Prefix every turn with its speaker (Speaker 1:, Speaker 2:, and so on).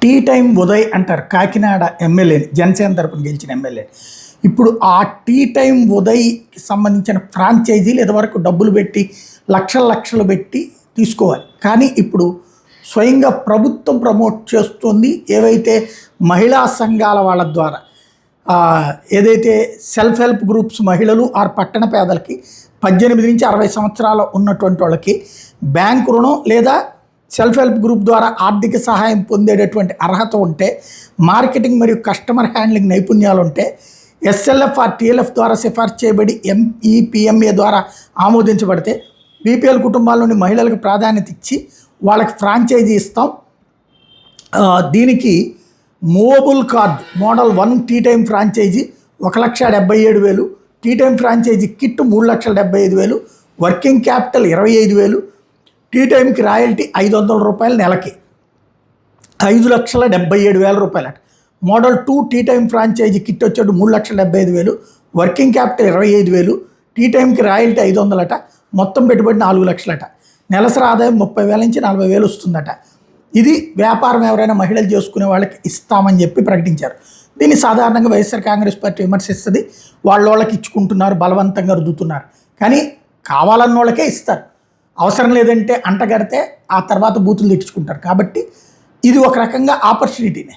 Speaker 1: Tea time Uday అంటారు కాకినాడ ఎమ్మెల్యేని, జనసేన తరపున గెలిచిన ఎమ్మెల్యేని. ఇప్పుడు ఆ టీ టైం ఉదయ్కి సంబంధించిన ఫ్రాంచైజీలు ఇదివరకు డబ్బులు పెట్టి లక్షలు పెట్టి తీసుకోవాలి. కానీ ఇప్పుడు స్వయంగా ప్రభుత్వం ప్రమోట్ చేస్తుంది. ఏవైతే మహిళా సంఘాల వాళ్ళ ద్వారా ఏదైతే సెల్ఫ్ హెల్ప్ గ్రూప్స్ మహిళలు ఆర్ పట్టణ పేదలకి 18 నుంచి 60 సంవత్సరాలు ఉన్నటువంటి వాళ్ళకి బ్యాంకు రుణం లేదా సెల్ఫ్ హెల్ప్ గ్రూప్ ద్వారా ఆర్థిక సహాయం పొందేటటువంటి అర్హత ఉంటే, మార్కెటింగ్ మరియు కస్టమర్ హ్యాండ్లింగ్ నైపుణ్యాలు ఉంటే, ఎస్ఎల్ఎఫ్ ఆర్ టీఎల్ఎఫ్ ద్వారా సిఫార్సు చేయబడి ఎంఈపిఎంఏ ద్వారా ఆమోదించబడితే బీపీఎల్ కుటుంబాల్లోని మహిళలకు ప్రాధాన్యత ఇచ్చి వాళ్ళకి ఫ్రాంచైజీ ఇస్తాం. దీనికి movable cart model 1 tea time franchisee 1,77,000, tea time franchisee kit 3,75,000, working capital 25,000, tea టైంకి రాయల్టీ ₹500 నెలకి, 5,77,000 అట. Model 2 tea time franchisee kit వచ్చేటు 3,75,000, వర్కింగ్ క్యాపిటల్ 25,000, టీ టైంకి రాయల్టీ 500 అట. మొత్తం పెట్టుబడి 4 లక్షలు అట. నెలసరి ఆదాయం 30,000 నుంచి 40,000 వస్తుందట. ఇది వ్యాపారం ఎవరైనా మహిళలు చేసుకునే వాళ్ళకి ఇస్తామని చెప్పి ప్రకటించారు. దీన్ని సాధారణంగా వైఎస్ఆర్ కాంగ్రెస్ పార్టీ విమర్శిస్తుంది. వాళ్ళకి ఇచ్చుకుంటున్నారు, బలవంతంగా రుద్దుతున్నారు. కానీ కావాలన్న వాళ్ళకే ఇస్తారు. అవసరం లేదంటే అంటగడితే ఆ తర్వాత బూతులు తెచ్చుకుంటారు. కాబట్టి ఇది ఒక రకంగా ఆపర్చునిటీనే.